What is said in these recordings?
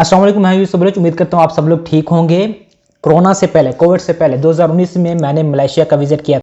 अस्सलाम वालेकुम, मैं यूसुफ बलोच। उम्मीद करता हूँ आप सब लोग ठीक होंगे। कोरोना से पहले, कोविड से पहले 2019 में मैंने मलेशिया का विजिट किया।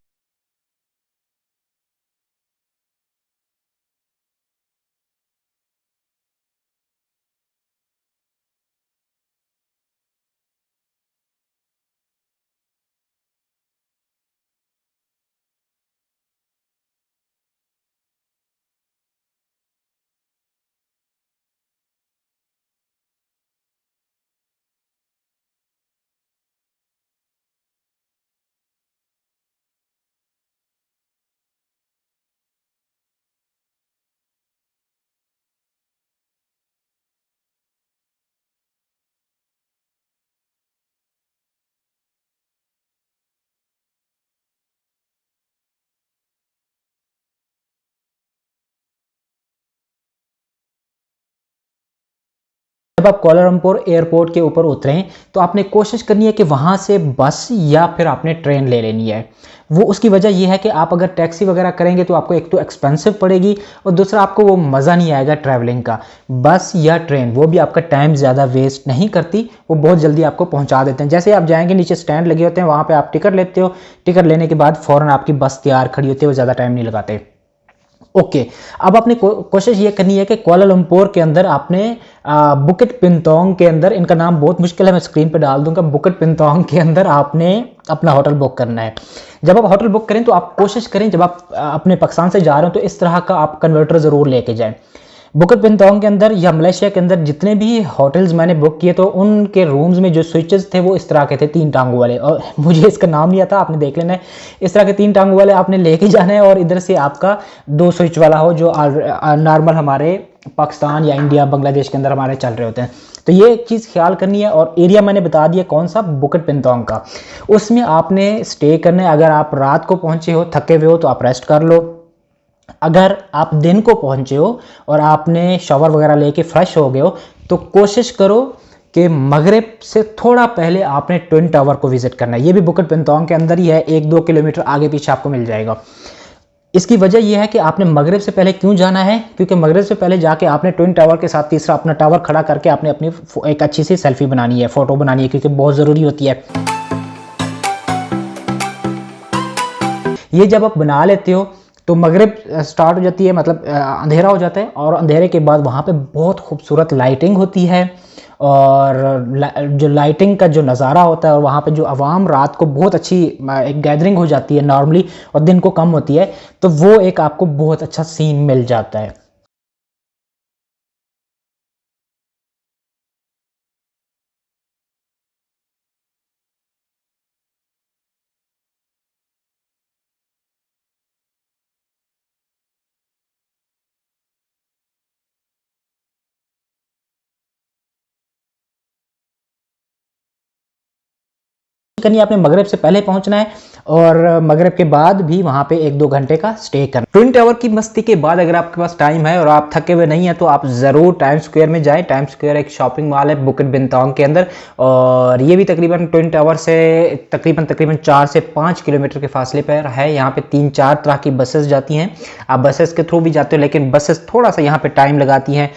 जब आप कोलालमपुर एयरपोर्ट के ऊपर उतरें तो आपने कोशिश करनी है कि वहाँ से बस या फिर आपने ट्रेन ले लेनी है। वो उसकी वजह यह है कि आप अगर टैक्सी वगैरह करेंगे तो आपको एक तो एक्सपेंसिव पड़ेगी और दूसरा आपको वो मज़ा नहीं आएगा ट्रैवलिंग का। बस या ट्रेन वो भी आपका टाइम ज़्यादा वेस्ट नहीं करती, वो बहुत जल्दी आपको पहुँचा देते हैं। जैसे आप जाएंगे, नीचे स्टैंड लगे होते हैं, वहाँ पर आप टिकट लेते हो, टिकट लेने के बाद फ़ौरन आपकी बस तैयार खड़ी होती है, वो ज़्यादा टाइम नहीं लगाते। ओके, अब आपने कोशिश ये करनी है कि कुआलालंपुर के अंदर आपने बुकिट पिंतोंग के अंदर, इनका नाम बहुत मुश्किल है, मैं स्क्रीन पे डाल दूंगा, बुकिट पिंतोंग के अंदर आपने अपना होटल बुक करना है। जब आप होटल बुक करें तो आप कोशिश करें, जब आप अपने पाकिस्तान से जा रहे हो तो इस तरह का आप कन्वर्टर ज़रूर लेके जाएं। बुकिट पिंतोंग के अंदर या मलेशिया के अंदर जितने भी होटल्स मैंने बुक किए तो उनके रूम्स में जो स्विचेस थे वो इस तरह के थे, 3 टांगों वाले, और मुझे इसका नाम नहीं आता, आपने देख लेना है। इस तरह के 3 टांगों वाले आपने लेके जाना है और इधर से आपका 2 स्विच वाला हो, जो नॉर्मल हमारे पाकिस्तान या इंडिया बांग्लादेश के अंदर हमारे चल रहे होते हैं। तो ये एक चीज़ ख्याल करनी है। और एरिया मैंने बता दिया कौन सा, बुकिट पिंतोंग का। उसमें आपने स्टे करना है। अगर आप रात को पहुंचे हो, थके हुए हो, तो आप रेस्ट कर लो। अगर आप दिन को पहुंचे हो और आपने शावर वगैरह लेके फ्रेश हो गए हो तो कोशिश करो कि मगरिब से थोड़ा पहले आपने ट्विन टावर को विजिट करना है। ये भी बुकिट पिंतोंग के अंदर ही है, 1-2 किलोमीटर आगे पीछे आपको मिल जाएगा। इसकी वजह यह है कि आपने मगरिब से पहले क्यों जाना है, क्योंकि मगरिब से पहले जाके आपने ट्विन टावर के साथ तीसरा अपना टावर खड़ा करके आपने अपनी एक अच्छी सी सेल्फी बनानी है, फोटो बनानी है, क्योंकि बहुत ज़रूरी होती है। ये जब आप बना लेते हो तो मगरिब स्टार्ट हो जाती है, मतलब अंधेरा हो जाता है, और अंधेरे के बाद वहाँ पे बहुत खूबसूरत लाइटिंग होती है। और जो लाइटिंग का जो नज़ारा होता है, और वहाँ पे जो आवाम रात को बहुत अच्छी एक गैदरिंग हो जाती है नॉर्मली, और दिन को कम होती है, तो वो एक आपको बहुत अच्छा सीन मिल जाता है। करनी है, आपने मगरिब से पहले पहुंचना है और मगरिब के बाद भी वहां पे 1-2 घंटे का स्टे करना। ट्विन टावर की मस्ती के बाद अगर आपके पास टाइम है और आप थके हुए नहीं है तो आप ज़रूर टाइम स्क्वायर में जाएं। टाइम स्क्वायर एक शॉपिंग मॉल है बुकिट पिंतोंग के अंदर, और ये भी तकरीबन ट्विन टावर से तकरीबन 4 से 5 किलोमीटर के फासले पर है। यहाँ पे 3-4 तरह की बसेस जाती हैं, आप बसेस के थ्रू भी जाते हो, लेकिन बसेस थोड़ा सा यहाँ पे टाइम लगाती हैं,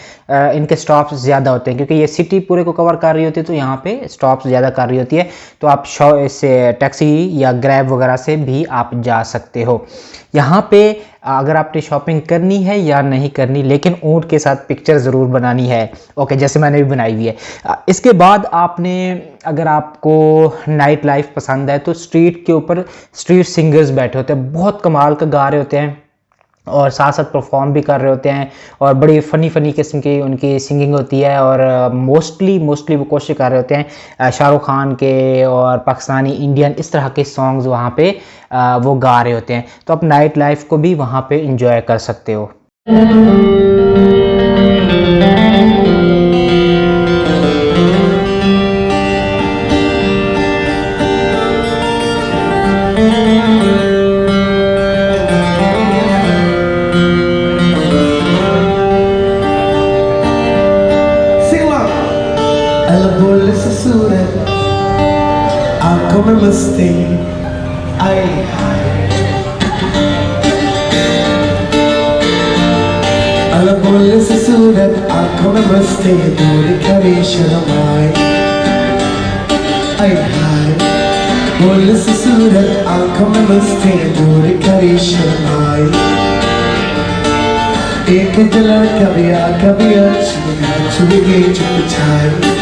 इनके स्टॉप्स ज़्यादा होते हैं, क्योंकि ये सिटी पूरे को कवर कर रही होती है, तो यहाँ पे स्टॉप्स ज़्यादा कर रही होती है। तो आप इससे टैक्सी या ग्रैब वगैरह से भी आप जा सकते हो। यहाँ पे अगर आपने शॉपिंग करनी है या नहीं करनी, लेकिन ऊँट के साथ पिक्चर ज़रूर बनानी है। ओके, जैसे मैंने भी बनाई हुई है। इसके बाद आपने, अगर आपको नाइट लाइफ पसंद है तो स्ट्रीट के ऊपर स्ट्रीट सिंगर्स बैठे होते हैं, बहुत कमाल का गा रहे होते हैं और साथ साथ परफॉर्म भी कर रहे होते हैं, और बड़ी फ़नी किस्म की उनकी सिंगिंग होती है। और मोस्टली वो कोशिश कर रहे होते हैं शाहरुख खान के और पाकिस्तानी, इंडियन, इस तरह के सॉन्ग्स वहाँ पे वो गा रहे होते हैं। तो आप नाइट लाइफ को भी वहाँ पे इंजॉय कर सकते हो। बोल सूरत आंखों में मस्ती आई, चल बोल से सूरत आंखों में मस्ती दूर करे शर्माए हाय हाय बोल से सूरत आंखों में मस्ती दूर करे शर्माए एक जलन कभी छुई गई चुप छाई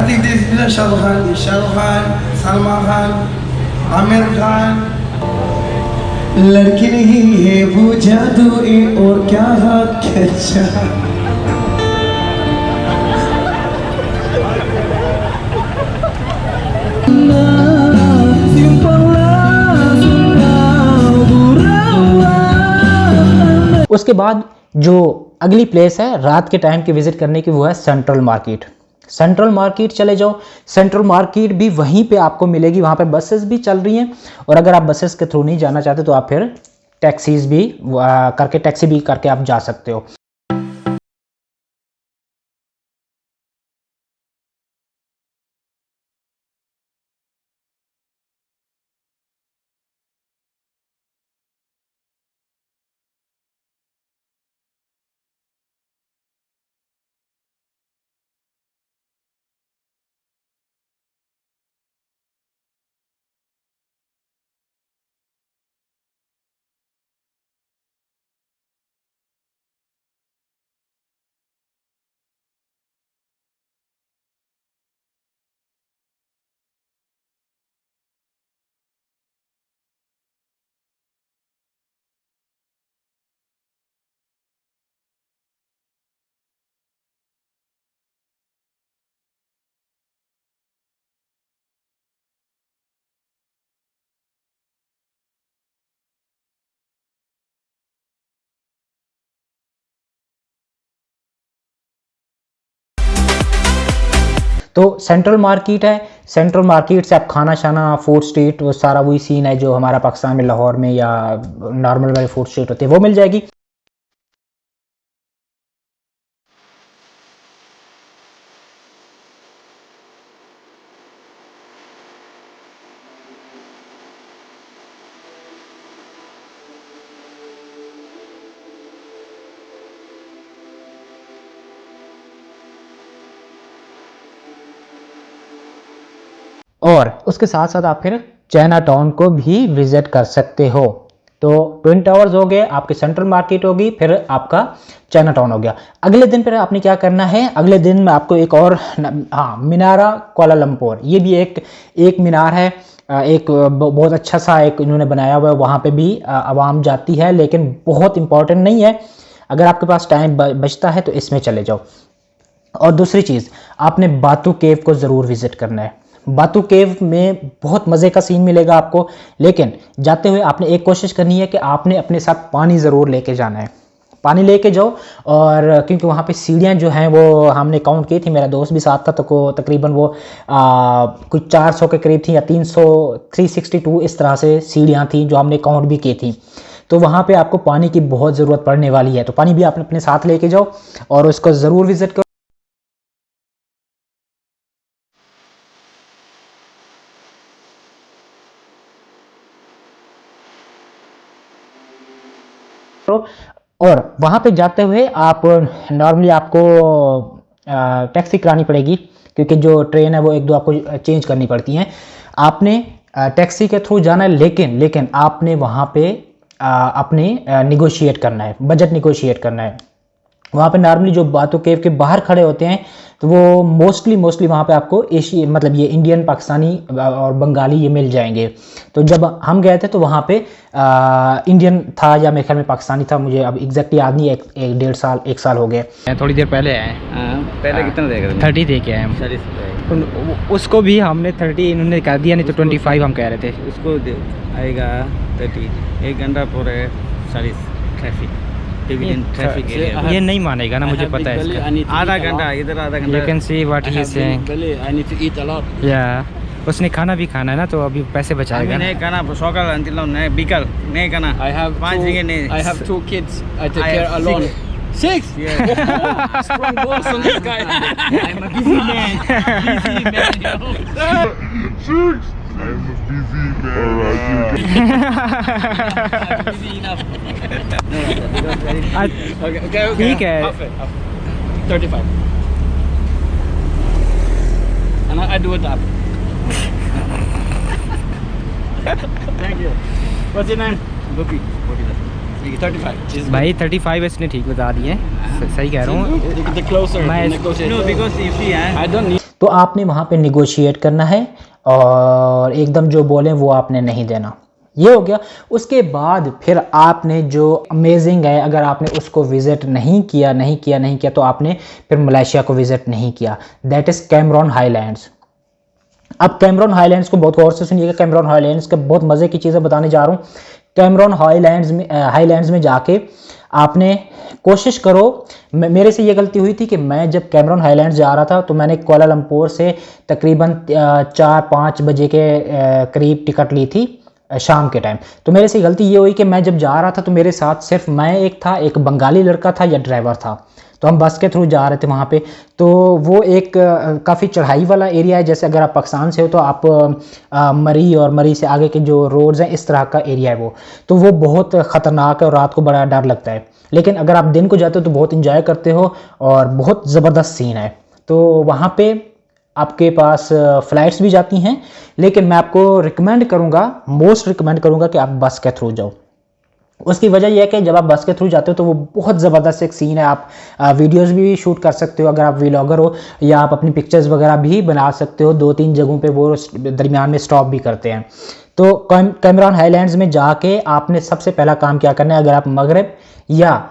I think this is Shah Rukh Khan, Salman Khan, Amir Khan. लड़की नहीं है वो जादू है और क्या हाथ खींचा उसके बाद जो अगली प्लेस है रात के टाइम की विजिट करने की वो है सेंट्रल मार्केट। सेंट्रल मार्केट चले जाओ, सेंट्रल मार्केट भी वहीं पे आपको मिलेगी, वहाँ पे बसेस भी चल रही हैं और अगर आप बसेस के थ्रू नहीं जाना चाहते तो आप फिर टैक्सी भी करके आप जा सकते हो। तो सेंट्रल मार्केट है, सेंट्रल मार्केट से आप खाना शाना फूड स्ट्रीट वो सारा वही सीन है जो हमारा पाकिस्तान में लाहौर में या नॉर्मल वाली फूड स्ट्रीट होती है वो मिल जाएगी। और उसके साथ साथ आप फिर चाइना टाउन को भी विजिट कर सकते हो। तो ट्विन टावर्स हो गए, आपके सेंट्रल मार्केट होगी, फिर आपका चाइना टाउन हो गया। अगले दिन फिर आपने क्या करना है, अगले दिन में आपको एक और मीनारा कोलालमपुर, ये भी एक मीनार है, एक बहुत अच्छा सा एक इन्होंने बनाया हुआ है, वहाँ पे भी आवाम जाती है लेकिन बहुत इंपॉर्टेंट नहीं है। अगर आपके पास टाइम बचता है तो इसमें चले जाओ। और दूसरी चीज़ आपने बातू केव को ज़रूर विजिट करना है। बातू केव में बहुत मज़े का सीन मिलेगा आपको, लेकिन जाते हुए आपने एक कोशिश करनी है कि आपने अपने साथ पानी ज़रूर लेके जाना है। पानी लेके जाओ, और क्योंकि वहाँ पे सीढ़ियाँ जो हैं वो हमने काउंट की थी, मेरा दोस्त भी साथ था, तो को तकरीबन वो कुछ 400 के करीब थी या 362 इस तरह से सीढ़ियाँ थी जो हमने काउंट भी की थी। तो वहाँ पे आपको पानी की बहुत ज़रूरत पड़ने वाली है, तो पानी भी आप अपने साथ लेके जाओ और उसको ज़रूर विज़िट करो। और वहाँ पे जाते हुए आप नॉर्मली आपको टैक्सी करानी पड़ेगी, क्योंकि जो ट्रेन है वो एक दो आपको चेंज करनी पड़ती हैं। आपने टैक्सी के थ्रू जाना है, लेकिन आपने वहाँ पे अपने निगोशिएट करना है, बजट निगोशिएट करना है। वहाँ पे नॉर्मली जो बातू केव के बाहर खड़े होते हैं तो वो मोस्टली वहाँ पे आपको एशिया मतलब ये इंडियन, पाकिस्तानी और बंगाली ये मिल जाएंगे। तो जब हम गए थे तो वहाँ पे इंडियन था या मेरे ख्याल में पाकिस्तानी था, मुझे अब एग्जैक्टली याद नहीं, एक साल हो गए। थोड़ी देर पहले आए, पहले कितना देगा? 30 दे के आए हम। 40 उसको भी हमने 30 इन्होंने कह दिया, नहीं तो 25 हम कह रहे थे। उसको आएगा 30, 1 घंटा पूरे 40 ट्रैफिक ट्रैफिक एरिया। ये नहीं मानेगा ना, मुझे पता है। आधा घंटा इधर, आधा घंटा। You can see what he is saying. Belly, I need to eat a lot. Yeah, उसने खाना भी खाना है ना, तो अभी पैसे बचाएगा Kami ना। naik kana sokal until now naik bikal naik kana. I have 5 ringgit naik. I have 2 kids. I take I care have alone. 6? Yeah. Strong balls on this guy. I'm a busy man. Busy man. You know? Busy enough. Okay, okay, okay. ठीक है। Half it, half it. 35. And I do it up. Thank you. What's your name? Gopi. 35. Is भाई 35 इसने ठीक बता दिए, सही कह रहा हूँ। the closer मैं- the negotiation. No, because you see, I don't need. तो आपने वहाँ पे निगोशिएट करना है और एकदम जो बोलें वो आपने नहीं देना। ये हो गया। उसके बाद फिर आपने जो अमेजिंग है, अगर आपने उसको विज़िट नहीं किया तो आपने फिर मलेशिया को विज़िट नहीं किया। That is Cameron highlands. अब कैमरॉन हाईलैंड्स को बहुत गौर से सुनिएगा। कैमरॉन हाईलैंड्स के बहुत मज़े की चीज़ें बताने जा रहा हूँ। कैमरॉन हाईलैंड्स में जाके आपने कोशिश करो। मेरे से ये गलती हुई थी कि मैं जब कैमरॉन हाईलैंड्स जा रहा था तो मैंने कुआलालंपुर से तकरीबन 4-5 बजे के करीब टिकट ली थी शाम के टाइम। तो मेरे से गलती ये हुई कि मैं जब जा रहा था तो मेरे साथ सिर्फ मैं एक था, एक बंगाली लड़का था या ड्राइवर था। तो हम बस के थ्रू जा रहे थे वहाँ पे। तो वो एक काफ़ी चढ़ाई वाला एरिया है। जैसे अगर आप पाकिस्तान से हो तो आप मरी और मरी से आगे के जो रोड्स हैं इस तरह का एरिया है वो। तो वो बहुत ख़तरनाक है और रात को बड़ा डर लगता है। लेकिन अगर आप दिन को जाते हो तो बहुत इंजॉय करते हो और बहुत ज़बरदस्त सीन है। तो वहाँ पे आपके पास फ़्लाइट्स भी जाती हैं, लेकिन मैं आपको मोस्ट रिकमेंड करूँगा कि आप बस के थ्रू जाओ। उसकी वजह यह है कि जब आप बस के थ्रू जाते हो तो वो बहुत ज़बरदस्त एक सीन है। आप वीडियोस भी शूट कर सकते हो अगर आप व्लॉगर हो, या आप अपनी पिक्चर्स वगैरह भी बना सकते हो। 2-3 जगहों पे वो दरमियान में स्टॉप भी करते हैं। तो कैमरॉन हाईलैंड्स में जाके आपने सबसे पहला काम क्या करना है, अगर आप मगरिब या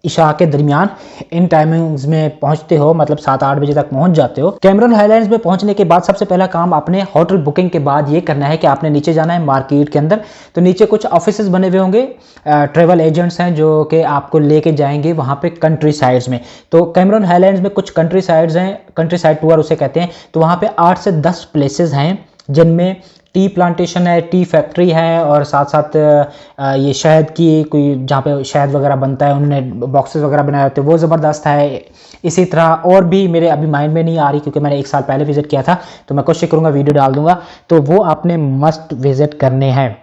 इशा के दरमियान इन टाइमिंग्स में पहुंचते हो, मतलब 7-8 बजे तक पहुंच जाते हो। कैमरॉन हाईलैंड्स में पहुंचने के बाद सबसे पहला काम आपने होटल बुकिंग के बाद ये करना है कि आपने नीचे जाना है मार्केट के अंदर। तो नीचे कुछ ऑफिसेज बने हुए होंगे, ट्रैवल एजेंट्स हैं जो कि आपको लेके जाएंगे वहाँ पे कंट्री साइड्स में। तो कैमरॉन हाईलैंड्स में कुछ कंट्री साइड्स हैं, कंट्री साइड टूर उसे कहते हैं। तो वहाँ पे 8 से 10 प्लेसेस हैं जिनमें टी प्लांटेशन है, टी फैक्ट्री है और साथ साथ ये शहद की कोई जहाँ पे शहद वगैरह बनता है, उन्होंने बॉक्सेस वगैरह बनाए होते हैं, वो ज़बरदस्त है। इसी तरह और भी मेरे अभी माइंड में नहीं आ रही क्योंकि मैंने 1 साल पहले विज़िट किया था। तो मैं कोशिश करूँगा वीडियो डाल दूँगा, तो वो आपने मस्ट विज़िट करने हैं।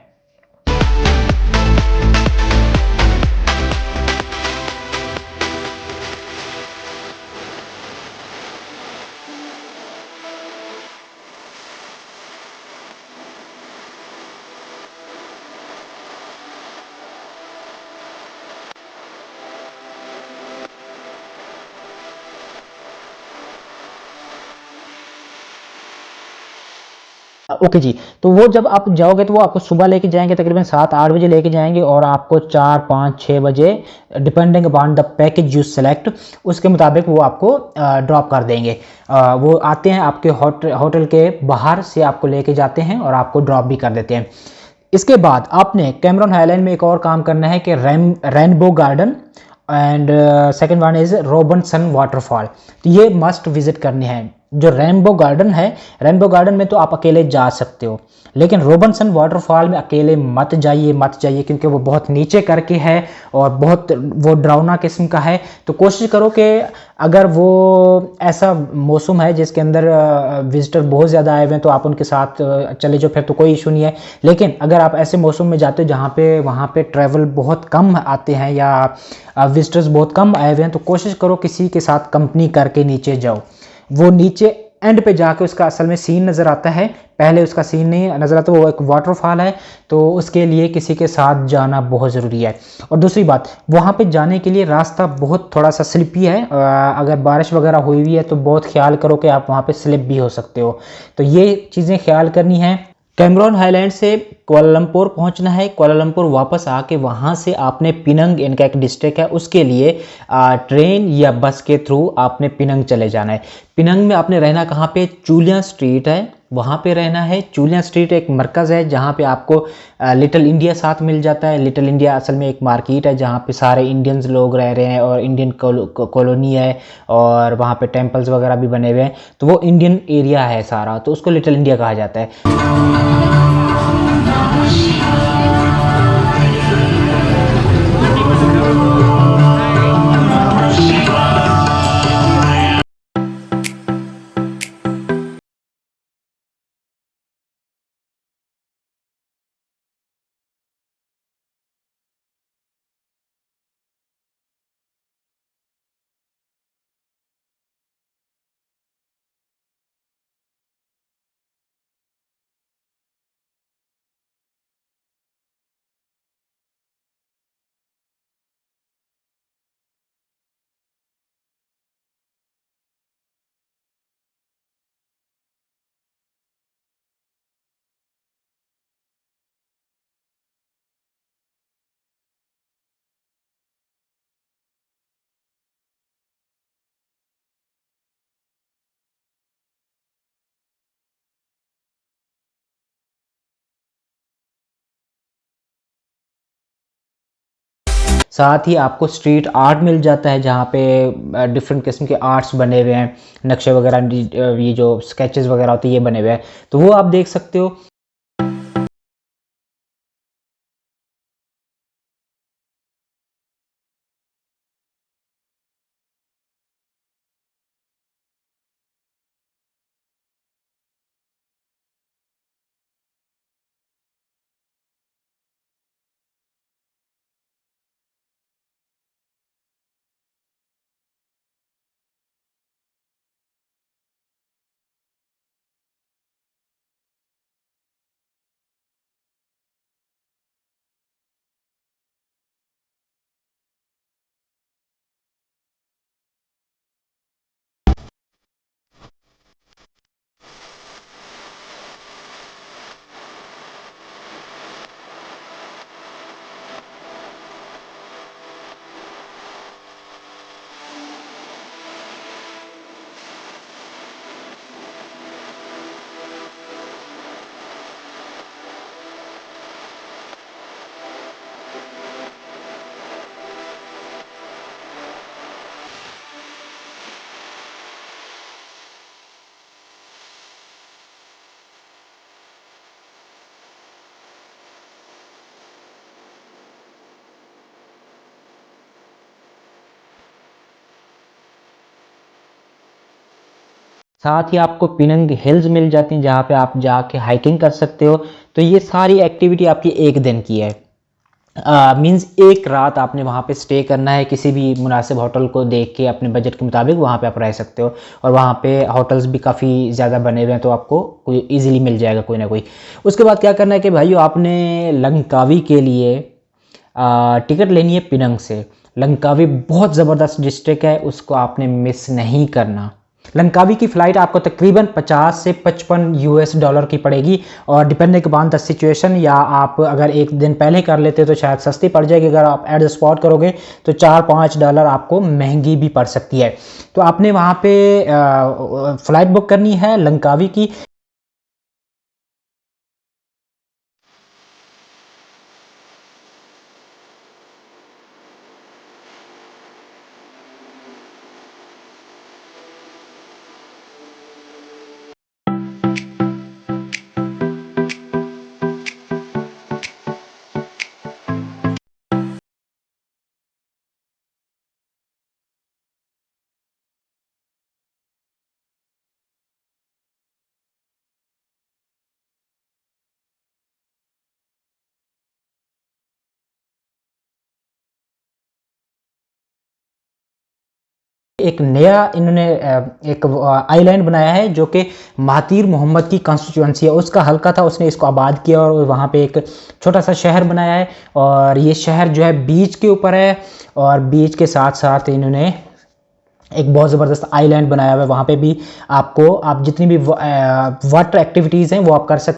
ओके जी, तो वो जब आप जाओगे तो वो आपको सुबह लेके जाएंगे, तकरीबन 7-8 बजे लेके जाएंगे और आपको 4-5-6 बजे depending upon the package you select उसके मुताबिक वो आपको ड्रॉप कर देंगे। वो आते हैं आपके होटल के बाहर से आपको लेके जाते हैं और आपको ड्रॉप भी कर देते हैं। इसके बाद आपने कैमरॉन हाईलैंड में एक और काम करना है कि rainbow garden and second one is Robinson waterfall. तो ये मस्ट विजिट करने हैं। जो रेनबो गार्डन है, रेनबो गार्डन में तो आप अकेले जा सकते हो, लेकिन रॉबिन्सन वाटरफॉल में अकेले मत जाइए क्योंकि वो बहुत नीचे करके है और बहुत वो डरावना किस्म का है। तो कोशिश करो कि अगर वो ऐसा मौसम है जिसके अंदर विजिटर बहुत ज़्यादा आए हुए हैं तो आप उनके साथ चले जाओ, फिर तो कोई इशू नहीं है। लेकिन अगर आप ऐसे मौसम में जाते हो जहाँ पे वहाँ पे ट्रैवल बहुत कम आते हैं या विजिटर्स बहुत कम आए हुए हैं, तो कोशिश करो किसी के साथ कंपनी करके नीचे जाओ। वो नीचे एंड पे जाके उसका असल में सीन नज़र आता है, पहले उसका सीन नहीं नज़र आता। वो एक वाटरफॉल है, तो उसके लिए किसी के साथ जाना बहुत ज़रूरी है। और दूसरी बात, वहाँ पे जाने के लिए रास्ता बहुत थोड़ा सा स्लिपी है। अगर बारिश वगैरह हुई हुई है तो बहुत ख्याल करो कि आप वहाँ पे स्लिप भी हो सकते हो। तो ये चीज़ें ख्याल करनी है। कैमरॉन हाईलैंड से कुआलालंपुर पहुंचना है। कुआलालंपुर वापस आके वहां से आपने पिनंग, इनका एक डिस्ट्रिक्ट है, उसके लिए ट्रेन या बस के थ्रू आपने पिनंग चले जाना है। पिनंग में आपने रहना कहाँ पे, चूलिया स्ट्रीट है, वहाँ पे रहना है। जूलियन स्ट्रीट एक मरकज़ है जहाँ पे आपको लिटिल इंडिया साथ मिल जाता है। लिटिल इंडिया असल में एक मार्केट है जहाँ पे सारे इंडियंस लोग रह रहे हैं और इंडियन कॉलोनी है और वहाँ पे टेम्पल्स वगैरह भी बने हुए हैं, तो वो इंडियन एरिया है सारा, तो उसको लिटिल इंडिया कहा जाता है। साथ ही आपको स्ट्रीट आर्ट मिल जाता है जहाँ पे डिफरेंट किस्म के आर्ट्स बने हुए हैं, नक्शे वगैरह, ये जो स्केचेस वगैरह होते हैं ये बने हुए हैं, तो वो आप देख सकते हो। साथ ही आपको पिनंग हिल्स मिल जाती हैं जहाँ पे आप जाके हाइकिंग कर सकते हो। तो ये सारी एक्टिविटी आपकी एक दिन की है। मींस एक रात आपने वहाँ पे स्टे करना है, किसी भी मुनासिब होटल को देख के अपने बजट के मुताबिक वहाँ पे आप रह सकते हो, और वहाँ पे होटल्स भी काफ़ी ज़्यादा बने हुए हैं, तो आपको कोई इजीली मिल जाएगा कोई ना कोई। उसके बाद क्या करना है कि भाइयों, आपने लंकावी के लिए टिकट लेनी है पिनंग से। लंकावी बहुत ज़बरदस्त डिस्ट्रिक्ट है, उसको आपने मिस नहीं करना। लंकावी की फ़्लाइट आपको तकरीबन 50 से 55 यूएस डॉलर की पड़ेगी, और डिपेंडिंग अपॉन द सिचुएशन, या आप अगर एक दिन पहले कर लेते तो शायद सस्ती पड़ जाएगी, अगर आप एट द स्पॉट करोगे तो 4-5 डॉलर आपको महंगी भी पड़ सकती है। तो आपने वहाँ पे फ़्लाइट बुक करनी है लंकावी की। एक नया इन्होंने एक आइलैंड बनाया है जो कि महातीर मोहम्मद की कॉन्स्टिट्यूंसी है, उसका हल्का था, उसने इसको आबाद किया और वहाँ पे एक छोटा सा शहर बनाया है। और ये शहर जो है बीच के ऊपर है, और बीच के साथ साथ इन्होंने एक बहुत ज़बरदस्त आइलैंड बनाया हुआ है। वहाँ पे भी आपको, आप जितनी भी वाटर एक्टिविटीज़ हैं वो आप कर सकते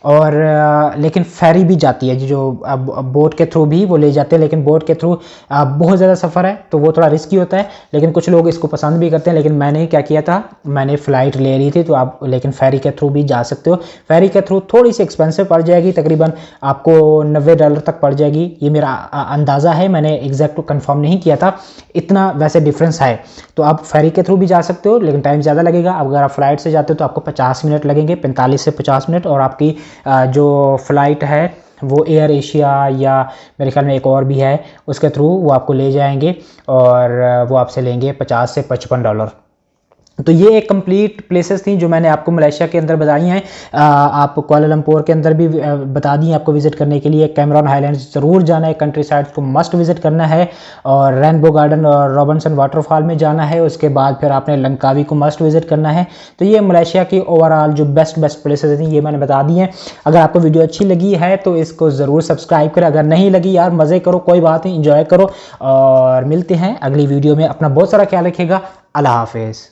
और लेकिन फेरी भी जाती है जो बोट के थ्रू भी वो ले जाते हैं, लेकिन बोट के थ्रू बहुत ज़्यादा सफ़र है तो वो थोड़ा रिस्की होता है, लेकिन कुछ लोग इसको पसंद भी करते हैं। लेकिन मैंने क्या किया था, मैंने फ़्लाइट ले ली थी, तो आप लेकिन फेरी के थ्रू भी जा सकते हो। फेरी के थ्रू थोड़ी सी एक्सपेंसिव पड़ जाएगी, तकरीबन आपको $90 तक पड़ जाएगी, ये मेरा अंदाज़ा है, मैंने एग्जैक्ट कंफर्म नहीं किया था, इतना वैसे डिफरेंस है। तो आप फेरी के थ्रू भी जा सकते हो, लेकिन टाइम ज़्यादा लगेगा। अगर आप फ्लाइट से जाते हो तो आपको 50 मिनट लगेंगे, 45 से 50 मिनट, और आपकी जो फ़्लाइट है वो एयर एशिया या मेरे ख्याल में एक और भी है, उसके थ्रू वो आपको ले जाएंगे और वो आपसे लेंगे $50 से $55। तो ये एक कंप्लीट प्लेसेस थी जो मैंने आपको मलेशिया के अंदर बताई हैं। आप कुआलालंपुर के अंदर भी बता दी आपको विज़िट करने के लिए। कैमरॉन हाईलैंड्स ज़रूर जाना है, कंट्री साइड को मस्ट विज़िट करना है, और रेनबो गार्डन और रॉबिन्सन वाटरफॉल में जाना है। उसके बाद फिर आपने लंकावी को मस्ट विज़िट करना है। तो ये मलेशिया की ओवरऑल जो बेस्ट प्लेसेस थी ये मैंने बता दी हैं। अगर आपको वीडियो अच्छी लगी है तो इसको ज़रूर सब्सक्राइब करें, अगर नहीं लगी यार मज़े करो, कोई बात नहीं, इंजॉय करो, और मिलते हैं अगली वीडियो में। अपना बहुत सारा ख्याल रखिएगा। अल्लाह हाफिज़।